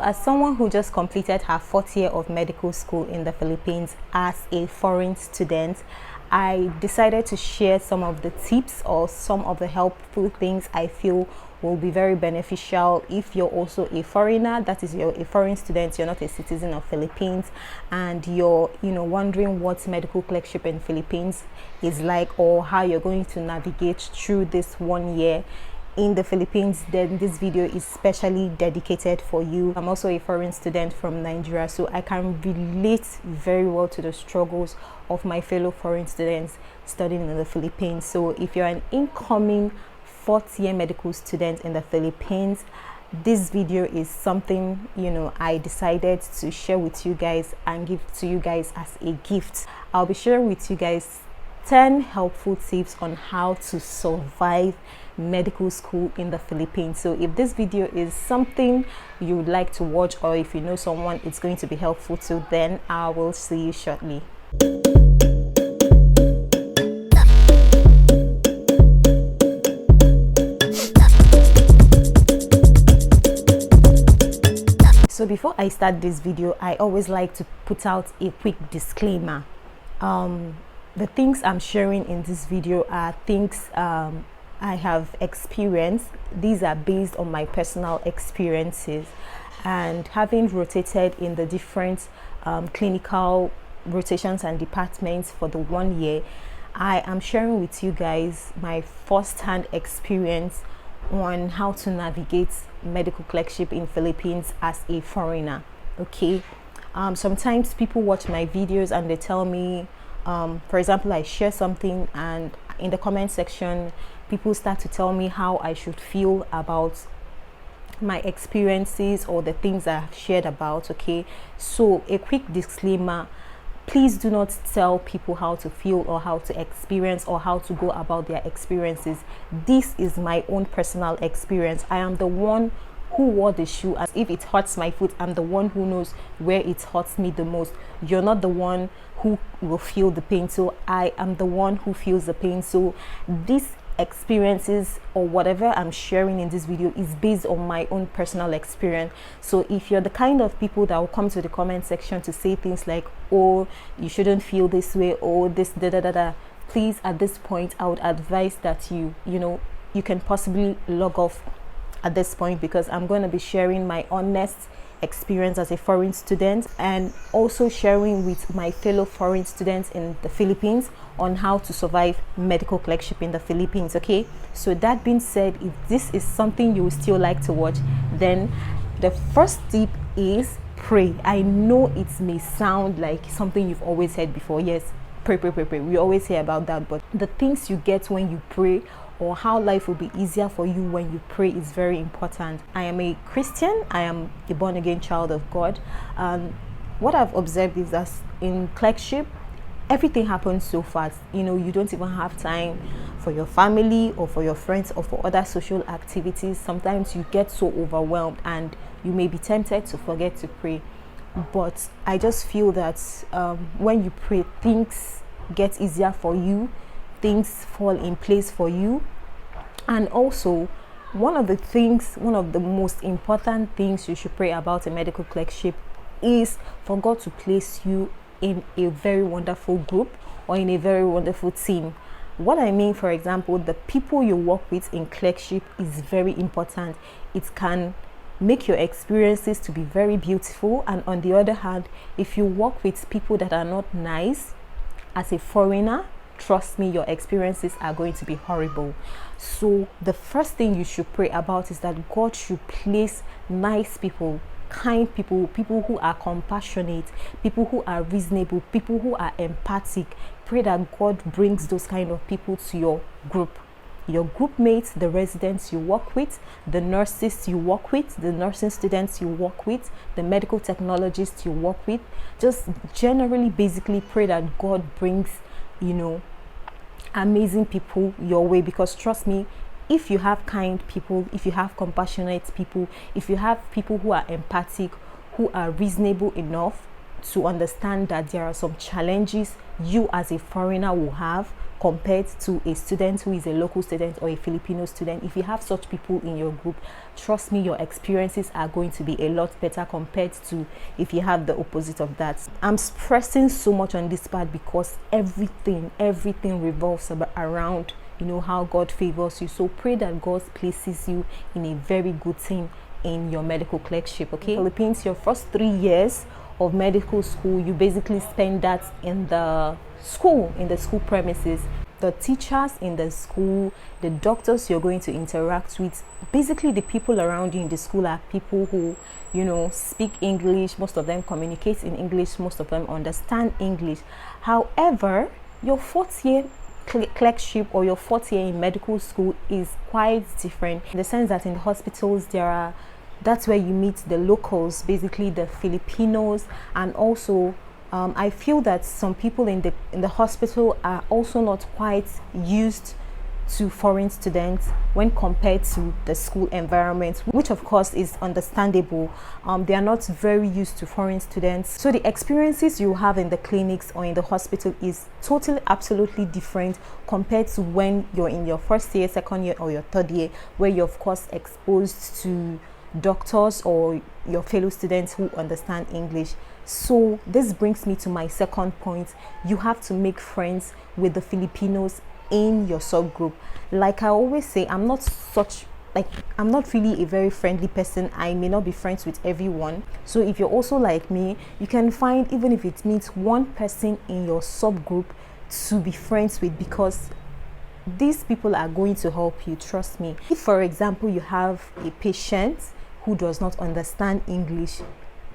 As someone who just completed her 4th year of medical school in the Philippines as a foreign student, I decided to share some of the tips or some of the helpful things I feel will be very beneficial if you're also a foreigner, that is, you're a foreign student, you're not a citizen of Philippines, and you're wondering what medical clerkship in Philippines is like, or how you're going to navigate through this 1 year in the Philippines. Then this video is specially dedicated for you. I'm also a foreign student from Nigeria, so I can relate very well to the struggles of my fellow foreign students studying in the Philippines. So if you're an incoming 4th year medical student in the Philippines, this video is something I decided to share with you guys and give to you guys as a gift. I'll be sharing with you guys 10 helpful tips on how to survive medical school in the Philippines. So if this video is something you would like to watch, or if you know someone it's going to be helpful to, then I will see you shortly. So before I start this video, I always like to put out a quick disclaimer. The things I'm sharing in this video are things I have experienced. These are based on my personal experiences, and having rotated in the different clinical rotations and departments for the 1 year, I am sharing with you guys my first-hand experience on how to navigate medical clerkship in Philippines as a foreigner. Okay, sometimes people watch my videos and they tell me, for example, I share something and in the comment section people start to tell me how I should feel about my experiences or the things I've shared about. Okay, so a quick disclaimer: please do not tell people how to feel or how to experience or how to go about their experiences. This is my own personal experience. I am the one who wore the shoe. As if it hurts my foot, I'm the one who knows where it hurts me the most. You're not the one who will feel the pain, so I am the one who feels the pain. So these experiences or whatever I'm sharing in this video is based on my own personal experience. So if you're the kind of people that will come to the comment section to say things like, oh, you shouldn't feel this way, or this please, at this point I would advise that you can possibly log off at this point, because I'm going to be sharing my honest experience as a foreign student and also sharing with my fellow foreign students in the Philippines on how to survive medical clerkship in the Philippines. Okay, so that being said, if this is something you would still like to watch, then the first tip is pray. I know it may sound like something you've always heard before. Yes, pray. We always hear about that, but the things you get when you pray, or how life will be easier for you when you pray, is very important. I am a Christian. I am a born-again child of God. What I've observed is that in clerkship, everything happens so fast. You don't even have time for your family or for your friends or for other social activities. Sometimes you get so overwhelmed and you may be tempted to forget to pray. But I just feel that when you pray, things get easier for you. Things fall in place for you. And also, one of the most important things you should pray about in medical clerkship is for God to place you in a very wonderful group or in a very wonderful team. What I mean, for example, the people you work with in clerkship is very important. It can make your experiences to be very beautiful, and on the other hand, if you work with people that are not nice as a foreigner, trust me, your experiences are going to be horrible. So the first thing you should pray about is that God should place nice people, kind people, people who are compassionate, people who are reasonable, people who are empathic. Pray that God brings those kind of people to your group. Your group mates, the residents you work with, the nurses you work with, the nursing students you work with, the medical technologists you work with. Just generally, basically pray that God brings amazing people your way, because trust me, if you have kind people, if you have compassionate people, if you have people who are empathic, who are reasonable enough to understand that there are some challenges you as a foreigner will have, compared to a student who is a local student or a Filipino student. If you have such people in your group, trust me, your experiences are going to be a lot better compared to if you have the opposite of that. I'm stressing so much on this part because everything revolves around, you know, how God favors you. So pray that God places you in a very good team in your medical clerkship. Okay, Philippines, your first 3 years of medical school, you basically spend that in the school premises. The teachers in the school, the doctors you're going to interact with, basically the people around you in the school are people who, you know, speak English. Most of them communicate in English, most of them understand English. However, your 4th year clerkship or your 4th year in medical school is quite different, in the sense that in the hospitals that's where you meet the locals, basically the Filipinos. And also I feel that some people in the hospital are also not quite used to foreign students when compared to the school environment, which of course is understandable. They are not very used to foreign students, so the experiences you have in the clinics or in the hospital is totally absolutely different compared to when you're in your 1st year, 2nd year, or your 3rd year, where you're of course exposed to doctors or your fellow students who understand English. So this brings me to my second point. You have to make friends with the Filipinos in your subgroup. Like I always say, I'm not really a very friendly person. I may not be friends with everyone. So if you're also like me, you can find, even if it means one person in your subgroup to be friends with, because these people are going to help you, trust me. If for example you have a patient who does not understand English,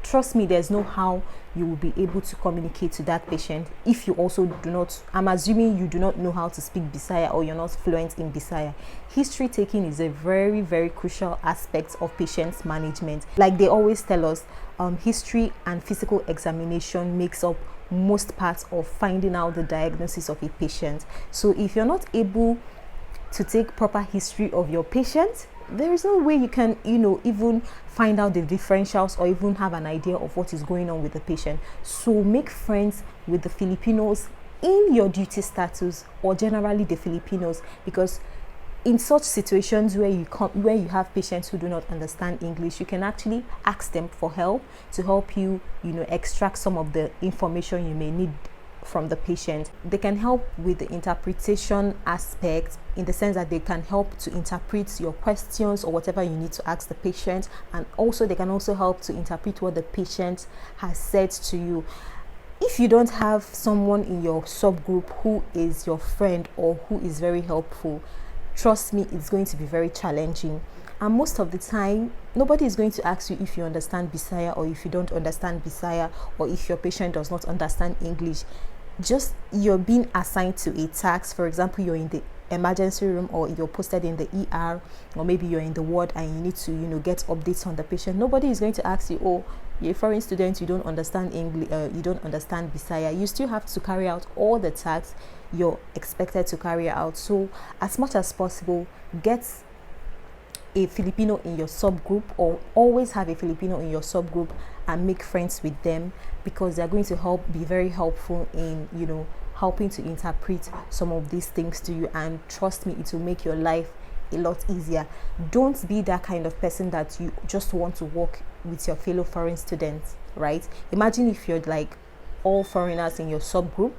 trust me, there's no how you will be able to communicate to that patient if you also do not, I'm assuming you do not know how to speak Bisaya or you're not fluent in Bisaya. History taking is a very, very crucial aspect of patient management. Like they always tell us, history and physical examination makes up most parts of finding out the diagnosis of a patient. So if you're not able to take proper history of your patient, there is no way you can, you know, even find out the differentials or even have an idea of what is going on with the patient. So make friends with the Filipinos in your duty status, or generally the Filipinos, because in such situations where you have patients who do not understand English, you can actually ask them for help to help you, you know, extract some of the information you may need from the patient. They can help with the interpretation aspect, in the sense that they can help to interpret your questions or whatever you need to ask the patient, and also they can also help to interpret what the patient has said to you. If you don't have someone in your subgroup who is your friend or who is very helpful, trust me, it's going to be very challenging. And most of the time, nobody is going to ask you if you understand Bisaya or if you don't understand Bisaya, or if your patient does not understand English. Just you're being assigned to a task. For example, you're in the emergency room, or you're posted in the ER, or maybe you're in the ward and you need to, you know, get updates on the patient. Nobody is going to ask you, oh, you're a foreign student, you don't understand English, you don't understand Bisaya. You still have to carry out all the tasks you're expected to carry out. So as much as possible, get a Filipino in your subgroup, or always have a Filipino in your subgroup and make friends with them, because they're going to be very helpful in, you know, helping to interpret some of these things to you. And trust me, it will make your life a lot easier. Don't be that kind of person that you just want to work with your fellow foreign students, right? Imagine if you're like all foreigners in your subgroup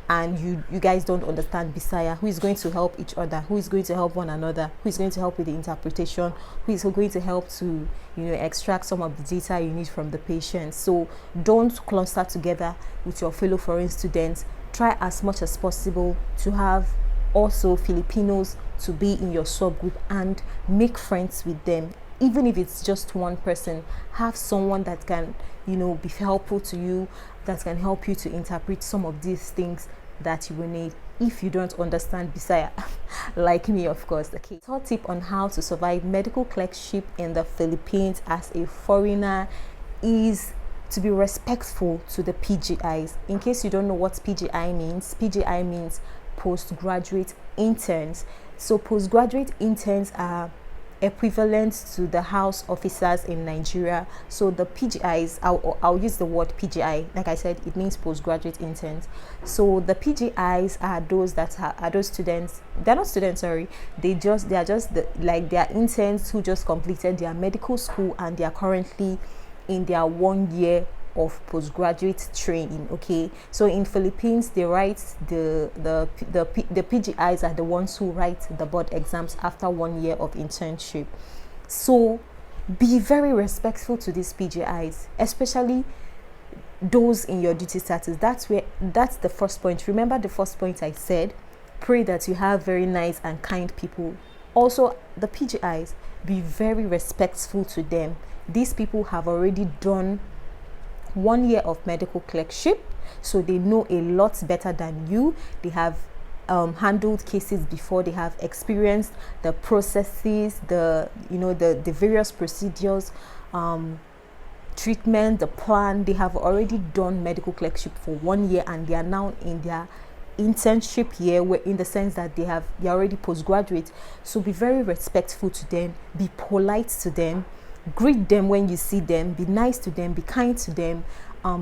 and you guys don't understand Bisaya. Who is going to help each other? Who is going to help one another? Who is going to help with the interpretation? Who is going to help to, you know, extract some of the data you need from the patient? So don't cluster together with your fellow foreign students. Try as much as possible to have also Filipinos to be in your subgroup and make friends with them. Even if it's just one person, have someone that can, you know, be helpful to you, that can help you to interpret some of these things that you will need if you don't understand Bisaya, like me, of course. Okay, third tip on how to survive medical clerkship in the Philippines as a foreigner is to be respectful to the PGIs. In case you don't know what PGI means postgraduate interns. So postgraduate interns are equivalent to the house officers in Nigeria. So the PGIs, I'll use the word PGI. Like I said, it means postgraduate interns. So the PGIs are those that are those students. They're not students, sorry. They are just they are interns who just completed their medical school and they are currently in their 1 year of postgraduate training. Okay, so in Philippines they write the PGIs are the ones who write the board exams after 1 year of internship. So be very respectful to these PGIs, especially those in your duty status. That's the first point. Remember the first point I said, pray that you have very nice and kind people. Also, the PGIs, be very respectful to them. These people have already done 1 year of medical clerkship, so they know a lot better than you. They have handled cases before. They have experienced the processes, the various procedures, treatment, the plan. They have already done medical clerkship for 1 year and they are now in their internship year, where in the sense that they're already postgraduate. So be very respectful to them, be polite to them, greet them when you see them, be nice to them, be kind to them,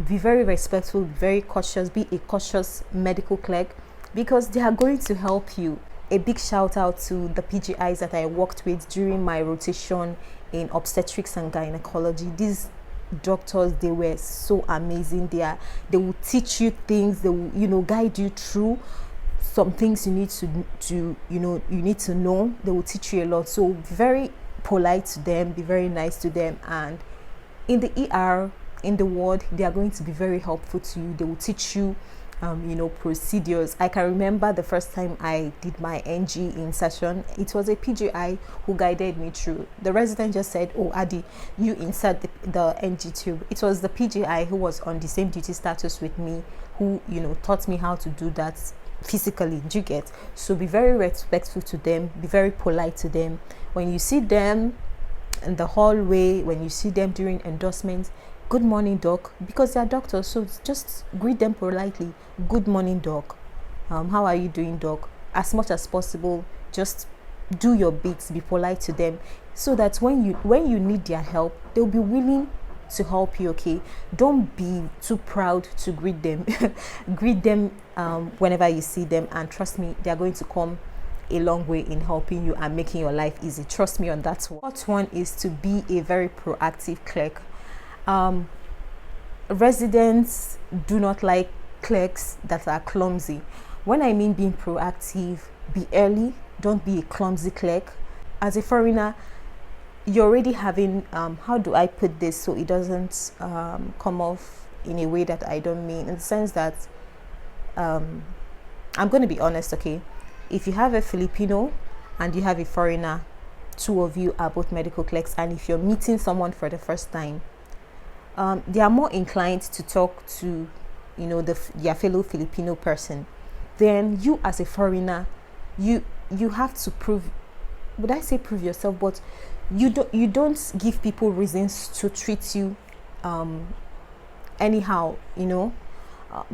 be very respectful, be very cautious, be a cautious medical clerk, because they are going to help you. A big shout out to the PGIs that I worked with during my rotation in obstetrics and gynecology. These doctors, they were so amazing. They will teach you things, they will guide you through some things you need to know. They will teach you a lot. So very polite to them, be very nice to them, and in the ER, in the ward, they are going to be very helpful to you. They will teach you procedures. I can remember the first time I did my NG insertion, it was a PGI who guided me through. The resident just said, "Oh, Adi, you insert the NG tube." It was the PGI who was on the same duty status with me who taught me how to do that physically. Do you get? So be very respectful to them, be very polite to them. When you see them in the hallway, when you see them during endorsements, "Good morning, doc," because they are doctors, so just greet them politely. "Good morning, doc. How are you doing, doc?" As much as possible, just do your bits, be polite to them, so that when you need their help, they'll be willing to help you. Okay, don't be too proud to greet them. Greet them whenever you see them, and trust me, they are going to come a long way in helping you and making your life easy. Trust me on that one. Fourth one is to be a very proactive clerk. Residents do not like clerks that are clumsy. When I mean being proactive, be early, don't be a clumsy clerk. As a foreigner, you're already having how do I put this so it doesn't come off in a way that I don't mean, in the sense that I'm going to be honest. Okay, if you have a Filipino and you have a foreigner, two of you are both medical clerks, and if you're meeting someone for the first time, they are more inclined to talk to their fellow Filipino person. Then you, as a foreigner, you have to prove, would I say prove yourself, but you don't give people reasons to treat you anyhow.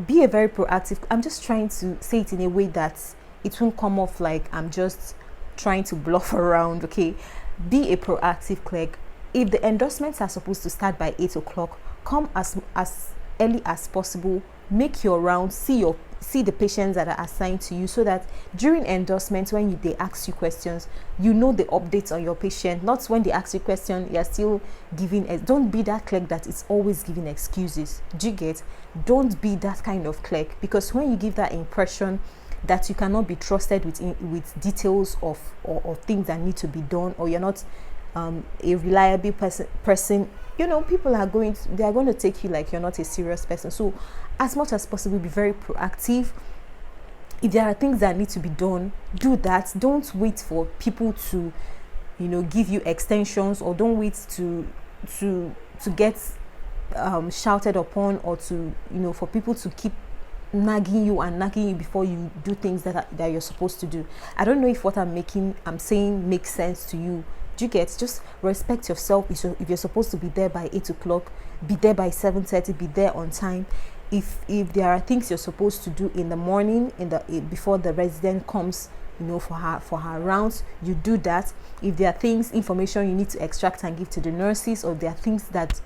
Be a very proactive. I'm just trying to say it in a way that it won't come off like I'm just trying to bluff around. Okay, be a proactive clerk. If the endorsements are supposed to start by 8 o'clock, come as early as possible. Make your rounds, see the patients that are assigned to you, so that during endorsements, when they ask you questions, you know the updates on your patient. Not when they ask you question, you're still giving. Don't be that clerk that is always giving excuses. Do you get? Don't be that kind of clerk, because when you give that impression that you cannot be trusted with details of or things that need to be done, or you're not a reliable person, people are going to take you like you're not a serious person. So as much as possible, be very proactive. If there are things that need to be done, do that. Don't wait for people to give you extensions, or don't wait to get shouted upon, or to for people to keep nagging you before you do things that you're supposed to do. I don't know if what I'm saying makes sense to you. Do you get? Just respect yourself. If you're supposed to be there by 8 o'clock, be there by 7:30, be there on time. If there are things you're supposed to do in the morning, before the resident comes for her rounds, you do that. If there are things, information you need to extract and give to the nurses, or there are things that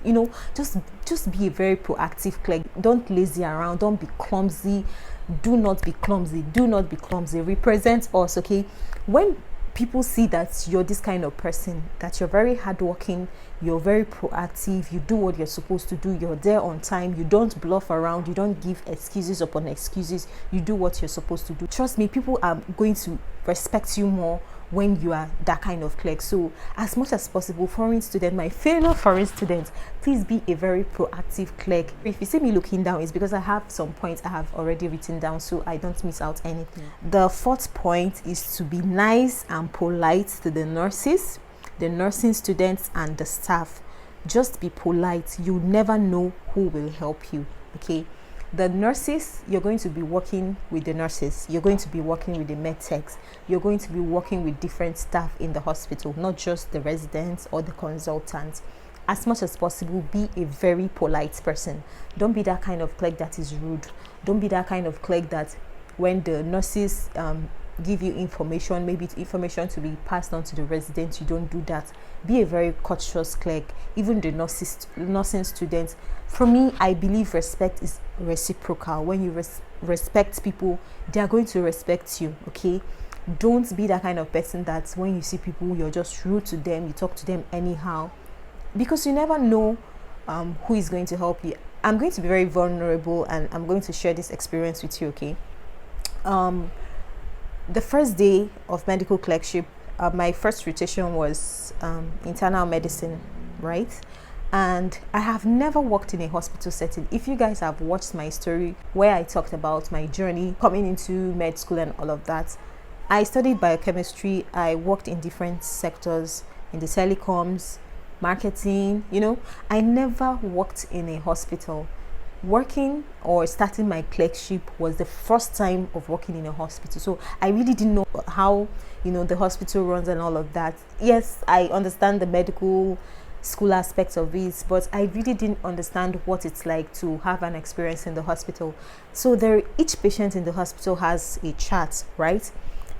just be a very proactive clerk. Don't lazy around, don't be clumsy. Do not be clumsy. Represent us, okay? When people see that you're this kind of person, that you're very hardworking, you're very proactive, you do what you're supposed to do, you're there on time, you don't bluff around, you don't give excuses upon excuses, you do what you're supposed to do. Trust me, people are going to respect you more when you are that kind of clerk. So as much as possible, foreign student, my fellow foreign students, please be a very proactive clerk. If you see me looking down, it's because I have some points I have already written down so I don't miss out anything. The fourth point is to be nice and polite to the nurses, the nursing students, and the staff. Just be polite. You never know who will help you, okay? The nurses, you're going to be working with the nurses, you're going to be working with the med techs, you're going to be working with different staff in the hospital, not just the residents or the consultants. As much as possible, be a very polite person. Don't be that kind of clerk that is rude. Don't be that kind of clerk that when the nurses give you information, maybe it's information to be passed on to the residents, you don't do that. Be a very courteous clerk. Even the nursing students, for me, I believe respect is reciprocal. When you respect people, they are going to respect you, okay? Don't be that kind of person that when you see people, you're just rude to them, you talk to them anyhow, because you never know who is going to help you. I'm going to be very vulnerable and I'm going to share this experience with you, okay? The first day of medical clerkship, my first rotation was internal medicine, right? And I have never worked in a hospital setting. If you guys have watched my story where I talked about my journey coming into med school and all of that, I studied biochemistry. I worked in different sectors, in the telecoms, marketing, I never worked in a hospital. Working or starting my clerkship was the first time of working in a hospital, so I really didn't know how the hospital runs and all of that. Yes, I understand the medical school aspects of it, but I really didn't understand what it's like to have an experience in the hospital. So each patient in the hospital has a chart, right?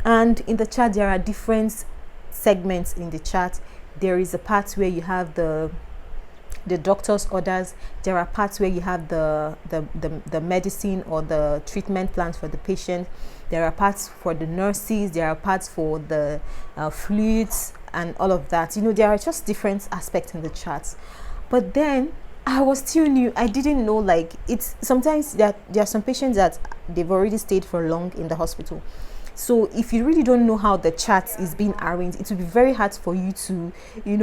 And in the chart there are different segments in the chart. There is a part where you have the doctor's orders. There are parts where you have the medicine or the treatment plans for the patient. There are parts for the nurses. There are parts for the fluids and all of that. There are just different aspects in the charts. But then I was still new. I didn't know, like, it's sometimes that there are some patients that they've already stayed for long in the hospital. So if you really don't know how the chart is being arranged, it will be very hard for you to,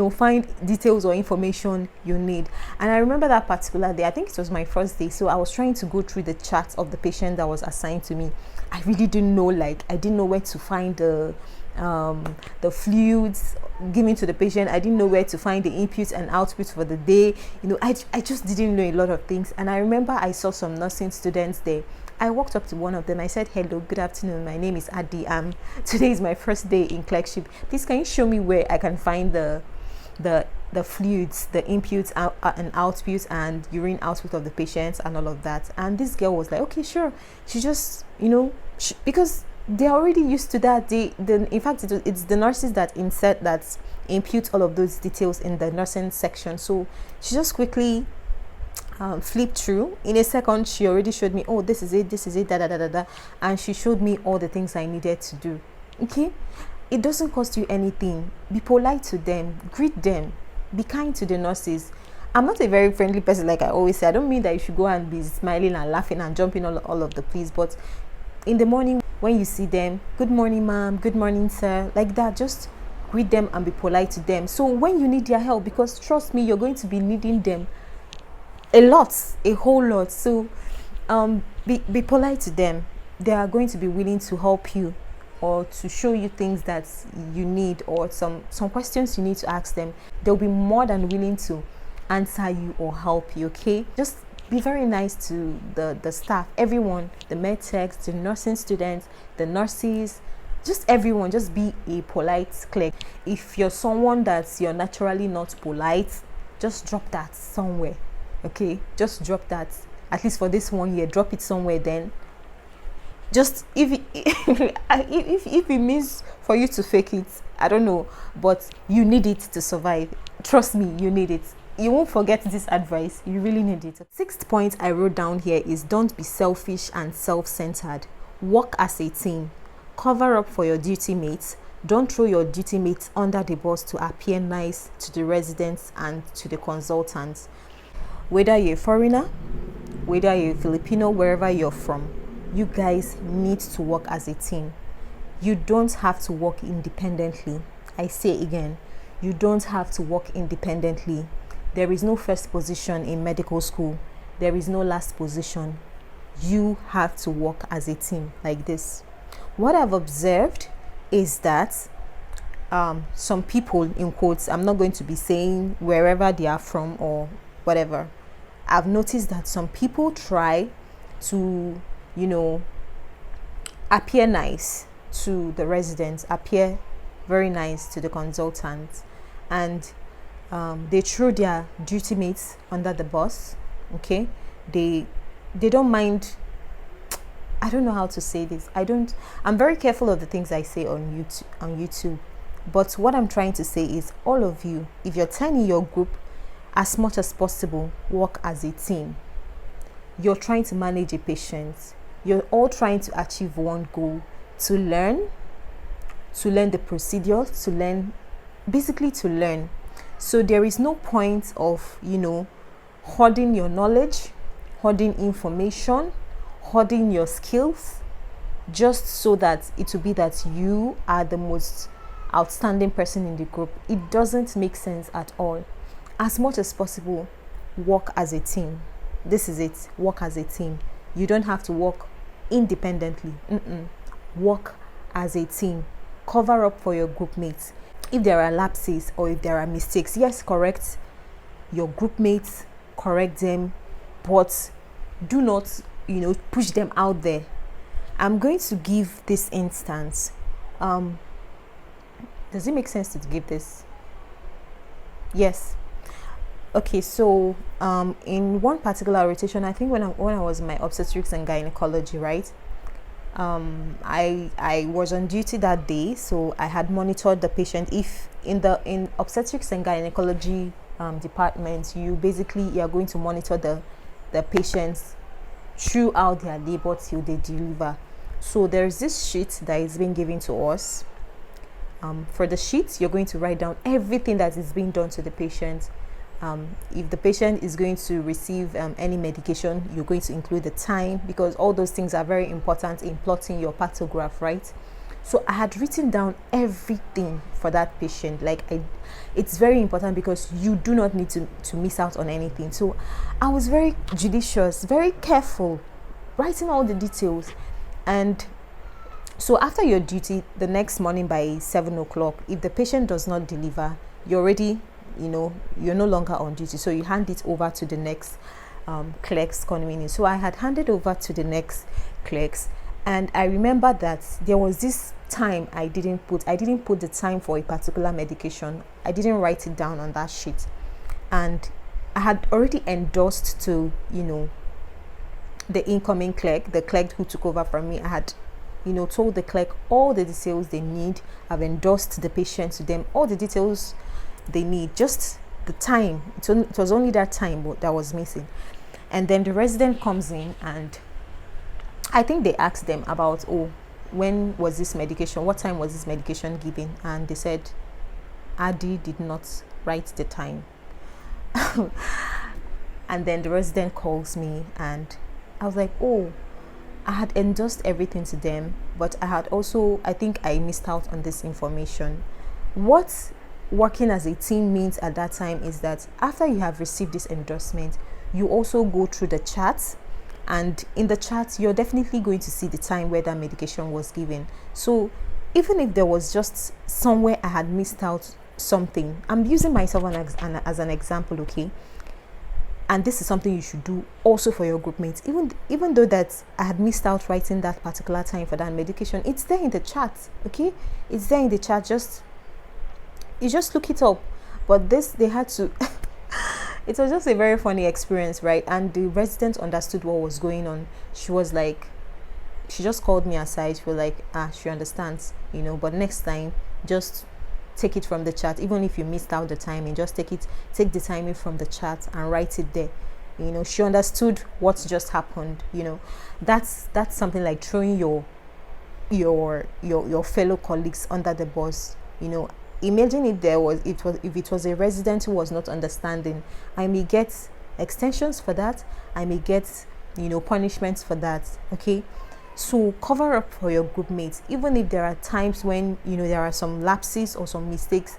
find details or information you need. And I remember that particular day, I think it was my first day. So I was trying to go through the chart of the patient that was assigned to me. I really didn't know, I didn't know where to find the fluids given to the patient. I didn't know where to find the inputs and outputs for the day. I just didn't know a lot of things. And I remember I saw some nursing students there. I walked up to one of them. I said, "Hello, good afternoon. My name is Adi. Today is my first day in clerkship. Please, can you show me where I can find the fluids, the inputs and outputs and urine output of the patients and all of that?" And this girl was like, "Okay, sure." She just, because they're already used to that. In fact, it's the nurses that input all of those details in the nursing section. So she just quickly flipped through. In a second, she already showed me, "Oh, this is it, da da da da da," and she showed me all the things I needed to do. Okay, it doesn't cost you anything. Be polite to them, greet them, be kind to the nurses. I'm not a very friendly person, like I always say. I don't mean that you should go and be smiling and laughing and jumping all of the place, but in the morning when you see them, "Good morning, ma'am, good morning, sir," like that, just greet them and be polite to them. So when you need their help, because trust me, you're going to be needing them a whole lot. So be polite to them. They are going to be willing to help you or to show you things that you need, or some questions you need to ask them. They'll be more than willing to answer you or help you. Okay, just be very nice to the staff, everyone, the med techs, the nursing students, the nurses, just everyone. Just be a polite clerk. If you're someone you're naturally not polite, just drop that somewhere. Okay, just drop that. At least for this 1 year, drop it somewhere. Then Just if if it means for you to fake it, I don't know, but you need it to survive. Trust me, you need it. You won't forget this advice. You really need it. Sixth point I wrote down here is don't be selfish and self-centered. Work as a team. Cover up for your duty mates. Don't throw your duty mates under the bus to appear nice to the residents and to the consultants. Whether you're a foreigner, whether you're a Filipino, wherever you're from, you guys need to work as a team. You don't have to work independently. I say again, you don't have to work independently. There is no first position in medical school. There is no last position. You have to work as a team like this. What I've observed is that some people, in quotes, I'm not going to be saying wherever they are from or whatever. I've noticed that some people try to, appear nice to the residents, appear very nice to the consultants, and they throw their duty mates under the bus. Okay, they don't mind. I don't know how to say this. I'm very careful of the things I say on YouTube. But what I'm trying to say is, all of you, if you're 10 in your group, as much as possible, work as a team. You're trying to manage a patient. You're all trying to achieve one goal: to learn the procedure, to learn. So there is no point of, hoarding your knowledge, hoarding information, hoarding your skills, just so that it will be that you are the most outstanding person in the group. It doesn't make sense at all. As much as possible, work as a team. This is it. Work as a team. You don't have to work independently. Work as a team. Cover up for your group mates. If there are lapses or if there are mistakes, yes, correct your group mates, correct them, but do not, push them out there. I'm going to give this instance. Does it make sense to give this? Yes. Okay, so in one particular rotation, I think when I was in my obstetrics and gynecology, right? I was on duty that day, so I had monitored the patient. If in obstetrics and gynecology department, you are going to monitor the patients throughout their labor till they deliver. So there's this sheet that is being given to us. For the sheet, you're going to write down everything that is being done to the patient. If the patient is going to receive any medication, you're going to include the time, because all those things are very important in plotting your pathograph, right? So I had written down everything for that patient. It's very important because you do not need to miss out on anything. So I was very judicious, very careful, writing all the details. And so after your duty, the next morning by 7 o'clock, if the patient does not deliver, you're already, you're no longer on duty. So you hand it over to the next clerks coming in. So I had handed over to the next clerks. And I remember that there was this time I didn't put the time for a particular medication. I didn't write it down on that sheet. And I had already endorsed to, the incoming clerk, the clerk who took over from me. I had, told the clerk all the details they need. I've endorsed the patient to them, all the details they need, just the time. It was only that time that was missing. And then the resident comes in, and I think they asked them about, when was this medication, what time was this medication given? And they said Adi did not write the time. And then the resident calls me, and I was like, I had endorsed everything to them, but I think I missed out on this information. What working as a team means at that time is that after you have received this endorsement, you also go through the charts, and in the charts you're definitely going to see the time where that medication was given. So even if there was just somewhere I had missed out something, I'm using myself as an example, okay? And this is something you should do also for your group mates. Even though that I had missed out writing that particular time for that medication, it's there in the chat, okay? It's there in the chat. You just look it up. But they had to it was just a very funny experience, right? And the resident understood what was going on. She was like, she just called me aside. She was like, she understands, you know, but next time just take it from the chat. Even if you missed out the timing, just take the timing from the chat and write it there. You know, she understood what just happened. You know, that's something like throwing your fellow colleagues under the bus. You know, imagine if it was a resident who was not understanding. I may get extensions for that. I may get, you know, punishments for that. Okay, so cover up for your group mates. Even if there are times when, you know, there are some lapses or some mistakes,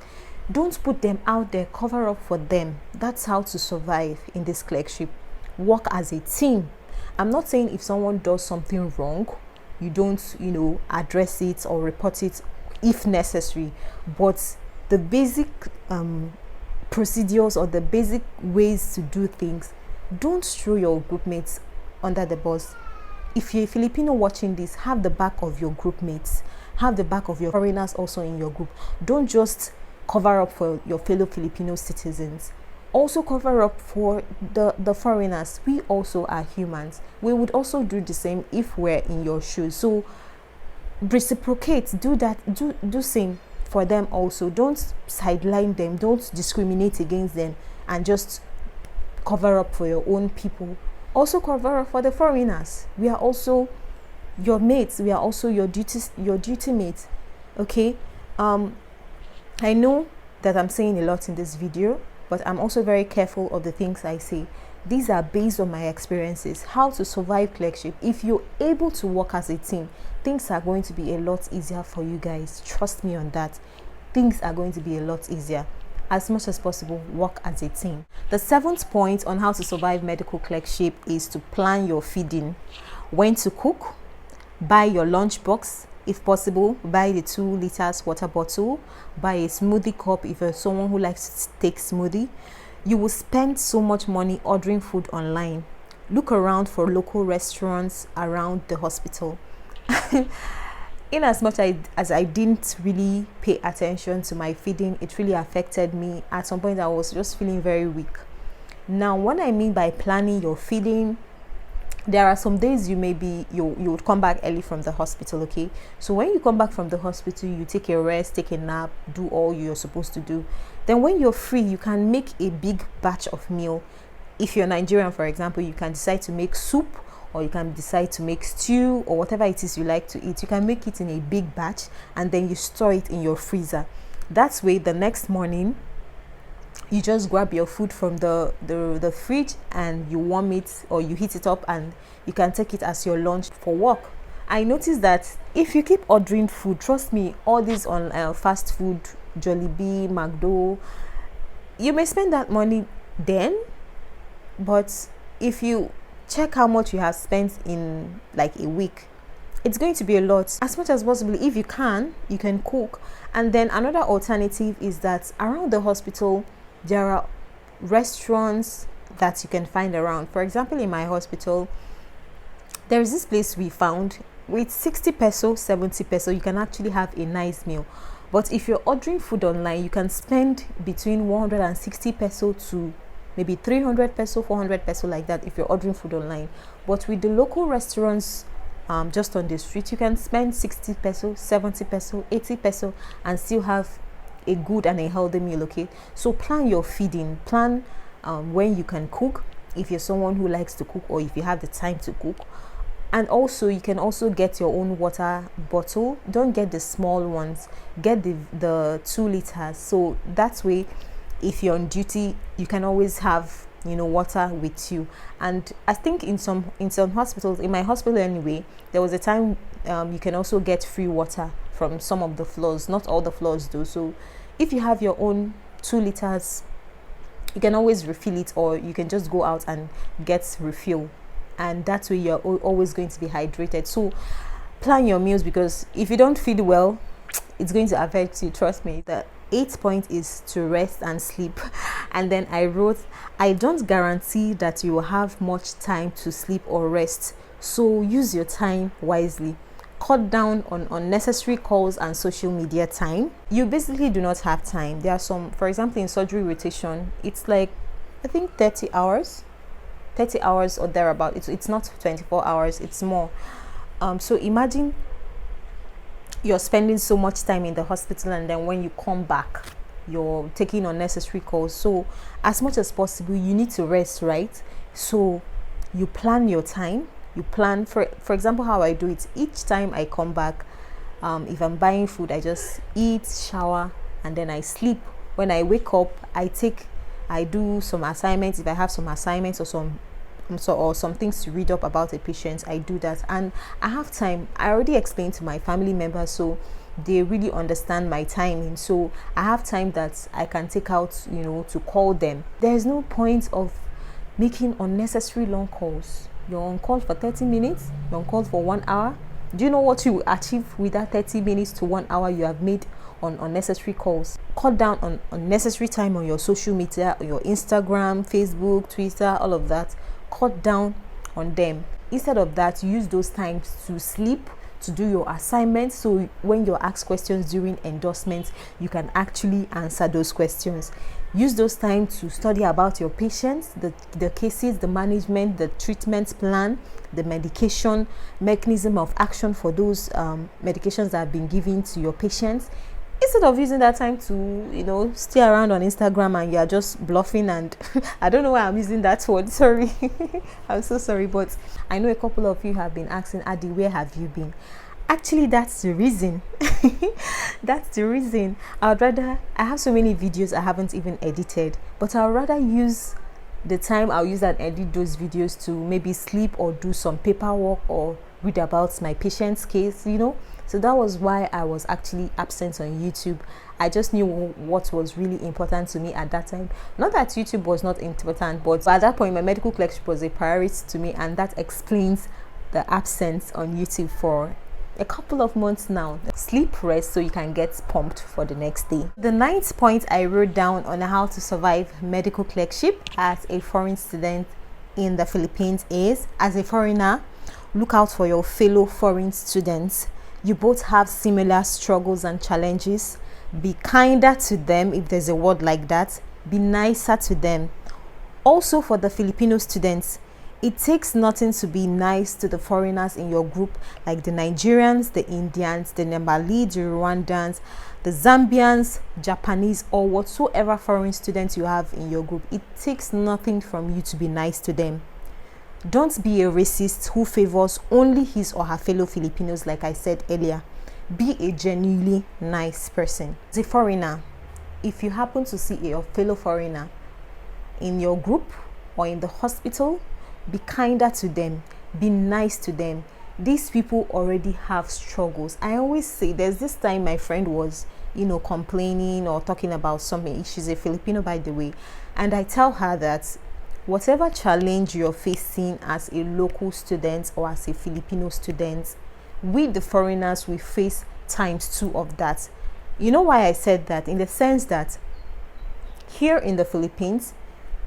don't put them out there. Cover up for them. That's how to survive in this clerkship. Work as a team. I'm not saying if someone does something wrong, you don't, you know, address it or report it if necessary, but the basic procedures or the basic ways to do things, don't throw your group mates under the bus. If you're a Filipino watching this, have the back of your group mates, have the back of your foreigners also in your group. Don't just cover up for your fellow Filipino citizens. Also cover up for the foreigners. We also are humans. We would also do the same if we're in your shoes. So reciprocate, do that, do same for them also. Don't sideline them, don't discriminate against them, and just cover up for your own people. Also cover up for the foreigners. We are also your mates. We are also your duty mates. Okay, I know that I'm saying a lot in this video, but I'm also very careful of the things I say. These are based on my experiences, how to survive clerkship. If you're able to work as a team, things are going to be a lot easier for you guys. Trust me on that. Things are going to be a lot easier. As much as possible, work as a team. The 7th point on how to survive medical clerkship is to plan your feeding. When to cook, buy your lunch box. If possible, buy the 2 liters water bottle, buy a smoothie cup if you're someone who likes to take smoothie. You will spend so much money ordering food online. Look around for local restaurants around the hospital. In as much as I didn't really pay attention to my feeding, it really affected me. At some point, I was just feeling very weak. Now, what I mean by planning your feeding, there are some days you would come back early from the hospital. Okay, so when you come back from the hospital, you take a rest, take a nap, do all you're supposed to do. Then when you're free, you can make a big batch of meal. If you're Nigerian, for example, you can decide to make soup, or you can decide to make stew, or whatever it is you like to eat. You can make it in a big batch and then you store it in your freezer. That way, the next morning, you just grab your food from the fridge and you warm it, or you heat it up, and you can take it as your lunch for work. I noticed that if you keep ordering food, trust me, all these on fast food, Jollibee, McDo, you may spend that money then, but if you check how much you have spent in like a week, it's going to be a lot. As much as possible, if you can cook. And then another alternative is that around the hospital there are restaurants that you can find around. For example, in my hospital, there is this place we found with 60 peso, 70 peso, you can actually have a nice meal. But if you're ordering food online, you can spend between 160 peso to maybe 300 peso, 400 peso, like that, if you're ordering food online. But with the local restaurants just on the street, you can spend 60 peso, 70 peso, 80 peso, and still have a good and a healthy meal. Okay, so plan your feeding, plan when you can cook, if you're someone who likes to cook, or if you have the time to cook. And also, you can also get your own water bottle. Don't get the small ones, get the 2 liters. So that way, if you're on duty, you can always have, you know, water with you. And I think in some hospitals, in my hospital anyway, there was a time you can also get free water from some of the floors. Not all the floors do. So if you have your own 2 liters, you can always refill it, or you can just go out and get refill, and that way you're always going to be hydrated. So plan your meals, because if you don't feed well, it's going to affect you, trust me. The 8th point is to rest and sleep. And then I wrote, I don't guarantee that you will have much time to sleep or rest, so use your time wisely. Cut down on unnecessary calls and social media time. You basically do not have time. There are some, for example, in surgery rotation, it's like, I think 30 hours or thereabout. It's not 24 hours, it's more. So imagine you're spending so much time in the hospital, and then when you come back, you're taking unnecessary calls. So as much as possible, you need to rest, right? So you plan your time. You plan, for example, how I do it. Each time I come back, if I'm buying food, I just eat, shower, and then I sleep. When I wake up, I do some assignments. If I have some assignments or some things to read up about a patient, I do that. And I have time. I already explained to my family members, so they really understand my timing. So I have time that I can take out, to call them. There's no point of making unnecessary long calls. You're on call for 30 minutes, you're on call for 1 hour. Do you know what you will achieve with that 30 minutes to 1 hour you have made on unnecessary calls? Cut down on unnecessary time on your social media, your Instagram, Facebook, Twitter, all of that. Cut down on them. Instead of that, use those times to sleep, to do your assignments, so when you're asked questions during endorsements, you can actually answer those questions. Use those time to study about your patients, the cases, the management, the treatment plan, the medication, mechanism of action for those medications that have been given to your patients. Instead of using that time to, stay around on Instagram and you're just bluffing, and I don't know why I'm using that word, sorry. I'm so sorry, but I know a couple of you have been asking, Adi, where have you been? Actually, that's the reason. That's the reason. I have so many videos I haven't even edited, but I'd rather use the time I'll use and edit those videos to maybe sleep or do some paperwork or read about my patient's case, So that was why I was actually absent on YouTube. I just knew what was really important to me at that time. Not that YouTube was not important, but at that point, my medical clerkship was a priority to me, and that explains the absence on YouTube for a couple of months now. Sleep, rest, so you can get pumped for the next day. The 9th point I wrote down on how to survive medical clerkship as a foreign student in the Philippines is, as a foreigner, look out for your fellow foreign students. You both have similar struggles and challenges. Be kinder to them, if there's a word like that. Be nicer to them. Also, for the Filipino students, it takes nothing to be nice to the foreigners in your group, like the Nigerians, the Indians, the Nepalese, the Rwandans, the Zambians, Japanese, or whatsoever foreign students you have in your group. It takes nothing from you to be nice to them. Don't be a racist who favors only his or her fellow Filipinos, like I said earlier. Be a genuinely nice person. As a foreigner, if you happen to see a fellow foreigner in your group or in the hospital, be kinder to them. Be nice to them. These people already have struggles. I always say, there's this time my friend was, complaining or talking about something. She's a Filipino, by the way. And I tell her that whatever challenge you're facing as a local student or as a Filipino student, we the foreigners, we face ×2 of that. You know why I said that? In the sense that here in the Philippines,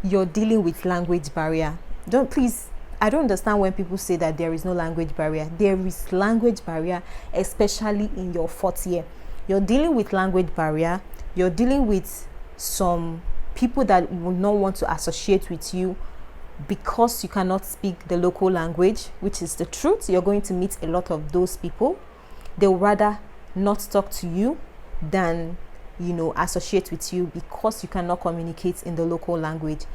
you're dealing with language barrier. I don't understand when people say that there is no language barrier. There is language barrier, especially in your 4th year. You're dealing with language barrier. You're dealing with some people that will not want to associate with you because you cannot speak the local language, which is the truth. You're going to meet a lot of those people. They'll rather not talk to you than, associate with you because you cannot communicate in the local language.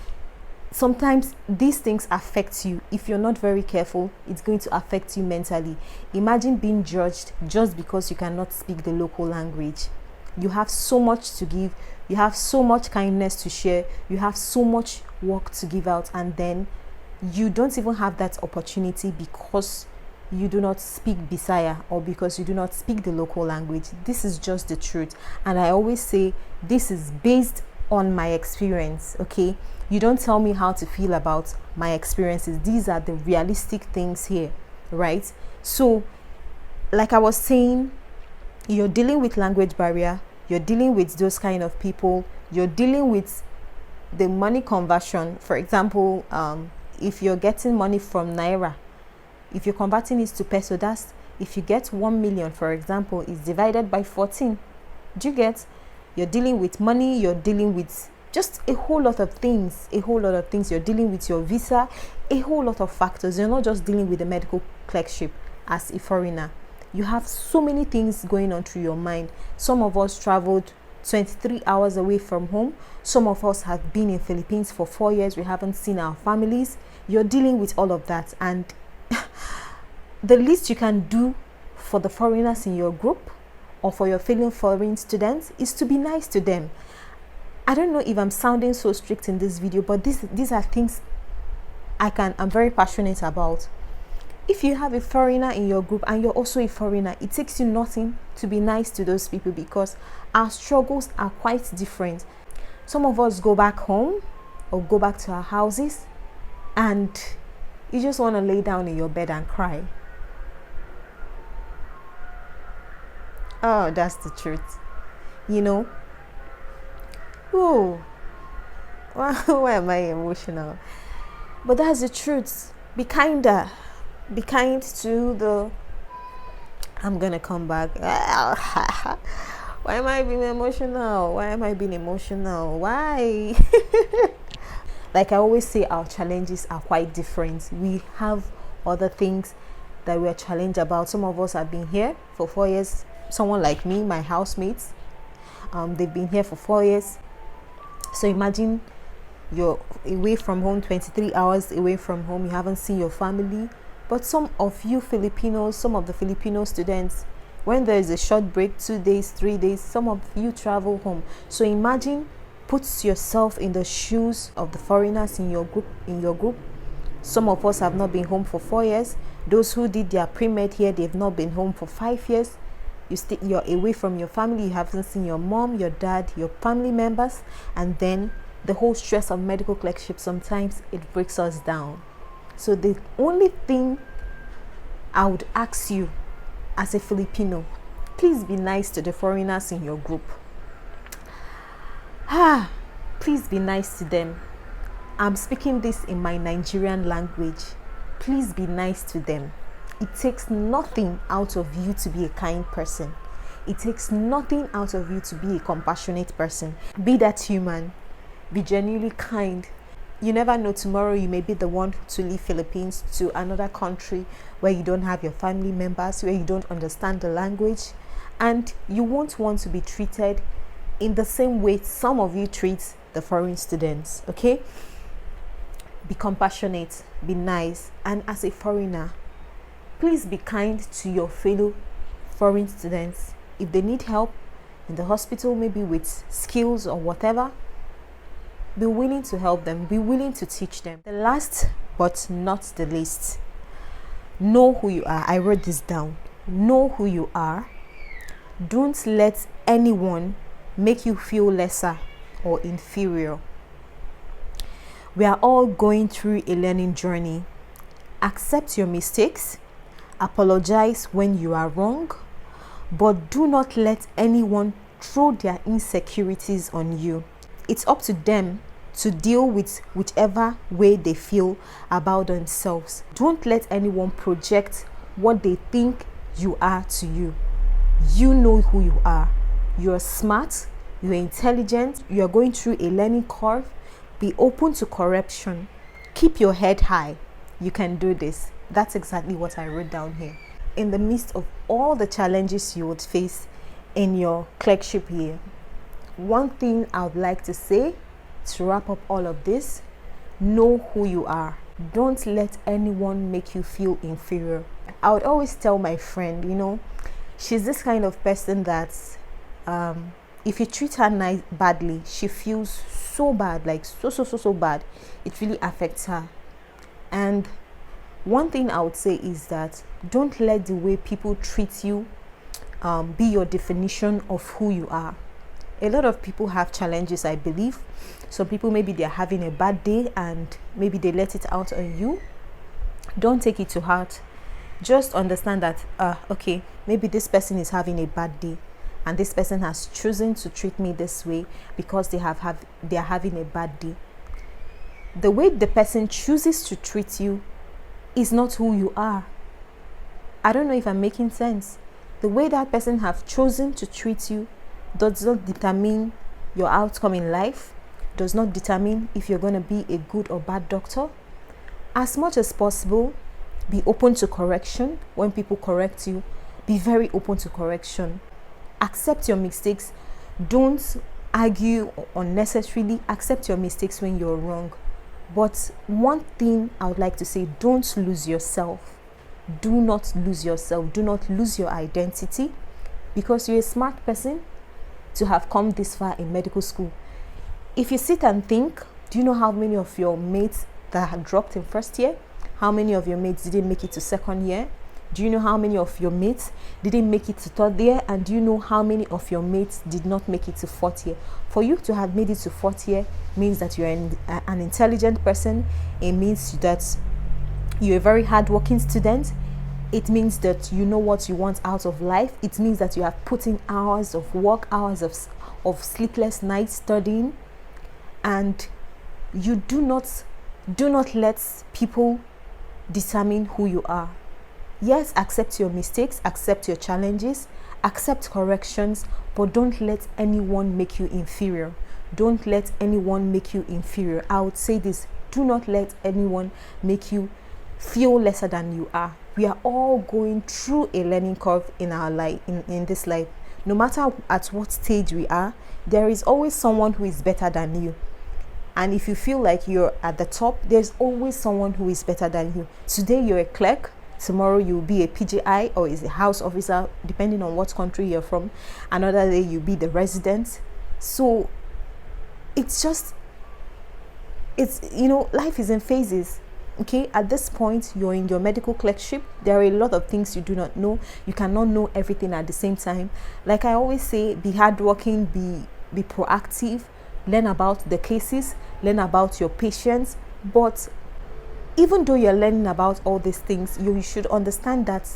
Sometimes these things affect you. If you're not very careful, it's going to affect you mentally. Imagine being judged just because you cannot speak the local language. You have so much to give. You have so much kindness to share. You have so much work to give out, and then you don't even have that opportunity because you do not speak Bisaya or because you do not speak the local language. This is just the truth. And I always say this is based on my experience, okay? You don't tell me how to feel about my experiences. These are the realistic things here, right? So, like I was saying, you're dealing with language barrier, you're dealing with those kind of people, you're dealing with the money conversion. For example, if you're getting money from Naira, if you're converting it to peso, that's, if you get 1 million, for example, is divided by 14. Do you get? You're dealing with money, you're dealing with just a whole lot of things, You're dealing with your visa, a whole lot of factors. You're not just dealing with the medical clerkship. as a foreigner. You have so many things going on through your mind. Some of us traveled 23 hours away from home. Some of us have been in Philippines for 4 years. We haven't seen our families. You're dealing with all of that, and the least you can do for the foreigners in your group or for your fellow foreign students is to be nice to them. I don't know if I'm sounding so strict in this video, but these are things I'm very passionate about. If you have a foreigner in your group and you're also a foreigner, it takes you nothing to be nice to those people, because our struggles are quite different. Some of us go back home or go back to our houses and you just want to lay down in your bed and cry. Oh, that's the truth. You know? Oh, why am I emotional? But that's the truth. Be kinder. Be kind to the... I'm gonna come back. Why am I being emotional? Why am I being emotional? Why? Like I always say, our challenges are quite different. We have other things that we're challenged about. Some of us have been here for 4 years. Someone like me, my housemates, they've been here for 4 years. So imagine you're away from home, 23 hours away from home. You haven't seen your family. But some of you Filipinos, some of the Filipino students, when there is a short break, 2 days, 3 days, some of you travel home. So imagine, put yourself in the shoes of the foreigners in your group. Some of us have not been home for 4 years. Those who did their pre-med here, they've not been home for 5 years. You're away from your family. You haven't seen your mom, your dad, your family members, and then the whole stress of medical clerkship, sometimes it breaks us down. So the only thing I would ask you as a Filipino, please be nice to the foreigners in your group. Please be nice to them. I'm speaking this in my Nigerian language. Please be nice to them. It takes nothing out of you to be a kind person. It takes nothing out of you to be a compassionate person. Be that human. Be genuinely kind. You never know, tomorrow you may be the one to leave Philippines to another country where you don't have your family members, where you don't understand the language, and you won't want to be treated in the same way some of you treat the foreign students. Okay? Be compassionate, be nice, and as a foreigner, please be kind to your fellow foreign students. If they need help in the hospital, maybe with skills or whatever, be willing to help them, be willing to teach them. The last but not the least, know who you are. I wrote this down. Know who you are. Don't let anyone make you feel lesser or inferior. We are all going through a learning journey. Accept your mistakes. Apologize when you are wrong, but do not let anyone throw their insecurities on you. It's up to them to deal with whichever way they feel about themselves. Don't let anyone project what they think you are to you. You know who you are. You're smart, you're intelligent, you're going through a learning curve. Be open to correction. Keep your head high. You can do this. That's exactly what I wrote down here. In the midst of all the challenges you would face in your clerkship year, one thing I would like to say to wrap up all of this: know who you are. Don't let anyone make you feel inferior. I would always tell my friend, she's this kind of person that if you treat her badly, she feels so bad, like so bad. It really affects her. And one thing I would say is that don't let the way people treat you be your definition of who you are. A lot of people have challenges, I believe. Some people, maybe they're having a bad day and maybe they let it out on you. Don't take it to heart. Just understand that, okay, maybe this person is having a bad day and this person has chosen to treat me this way because they are having a bad day. The way the person chooses to treat you is not who you are. I don't know if I'm making sense. The way that person have chosen to treat you does not determine your outcome in life, does not determine if you're going to be a good or bad doctor. As much as possible, Be open to correction. When people correct you, be very open to correction. Accept your mistakes. Don't argue unnecessarily. Accept your mistakes when you're wrong. But one thing I would like to say, don't lose yourself. Do not lose yourself. Do not lose your identity, because you're a smart person to have come this far in medical school. If you sit and think, do you know how many of your mates that had dropped in first year? How many of your mates didn't make it to second year? Do you know how many of your mates didn't make it to third year? And do you know how many of your mates did not make it to fourth year? For you to have made it to fourth year means that you're an intelligent person. It means that you're a very hardworking student. It means that you know what you want out of life. It means that you have put in hours of work, hours of sleepless nights studying. And you do not let people determine who you are. Yes, accept your mistakes, accept your challenges, accept corrections, but don't let anyone make you inferior. Don't let anyone make you inferior. I would say this, do not let anyone make you feel lesser than you are. We are all going through a learning curve in our life, in this life. No matter at what stage we are, there is always someone who is better than you. And if you feel like you're at the top, there's always someone who is better than you. Today you're a clerk, tomorrow you'll be a PGI or is a house officer, depending on what country you're from. Another day you'll be the resident. So it's life is in phases. Okay, at this point you're in your medical clerkship. There are a lot of things you do not know. You cannot know everything at the same time. Like I always say, be hardworking, be proactive, learn about the cases, learn about your patients. But even though you're learning about all these things, you should understand that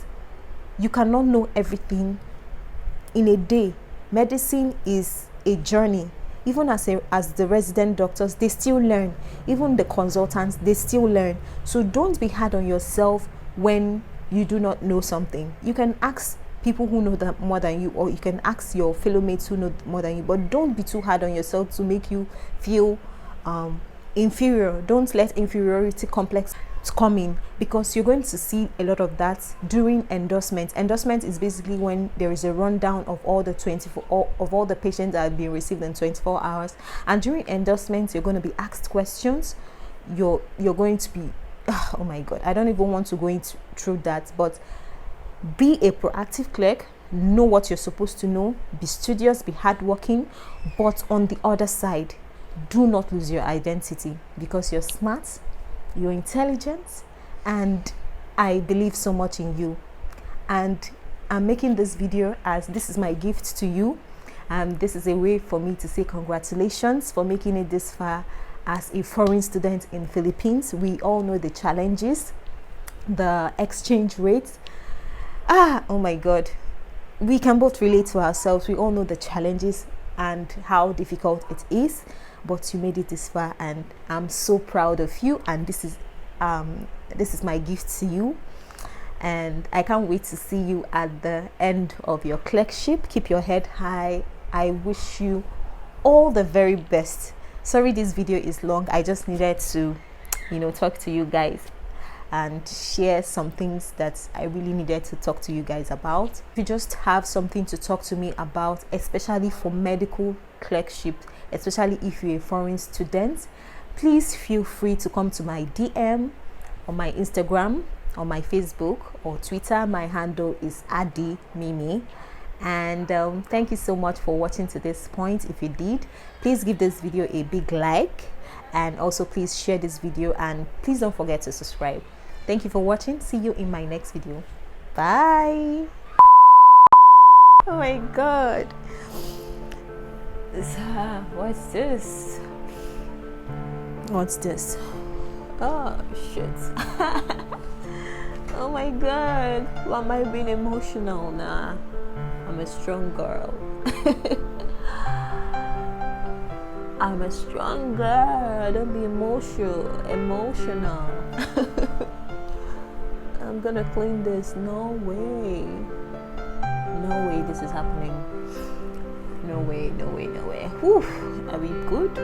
you cannot know everything in a day. Medicine is a journey. Even as the resident doctors, they still learn. Even the consultants, they still learn. So don't be hard on yourself when you do not know something. You can ask people who know that more than you, or you can ask your fellow mates who know more than you, but don't be too hard on yourself to make you feel inferior. Don't let inferiority complex come in, because you're going to see a lot of that during endorsement. Endorsement is basically when there is a rundown of all the patients that have been received in 24 hours. And during endorsement, you're going to be asked questions. You're going to be, oh my God, I don't even want to go through that. But be a proactive clerk. Know what you're supposed to know. Be studious. Be hardworking. But on the other side, do not lose your identity, because you're smart, you're intelligent, and I believe so much in you. And I'm making this video as this is my gift to you. This is a way for me to say congratulations for making it this far as a foreign student in Philippines. We all know the challenges, the exchange rates. Oh my God, we can both relate to ourselves. We all know the challenges and how difficult it is, but you made it this far, and I'm so proud of you. And this is my gift to you, and I can't wait to see you at the end of your clerkship. Keep your head high. I wish you all the very best. Sorry this video is long. I just needed to talk to you guys and share some things that I really needed to talk to you guys about. If you just have something to talk to me about, especially for medical clerkship, especially if you're a foreign student, please feel free to come to my DM on my Instagram, on my Facebook or Twitter. My handle is Adi Mimi. And thank you so much for watching to this point. If you did, please give this video a big like, and also please share this video, and please don't forget to subscribe. Thank you for watching. See you in my next video. Bye. Oh my God. What's this? What's this? Oh shit. Oh my God. Why am I being emotional now? I'm a strong girl. I'm a strong girl. Don't be emotional. I'm gonna clean this. No way. No way this is happening. No way. Whew. Are we good?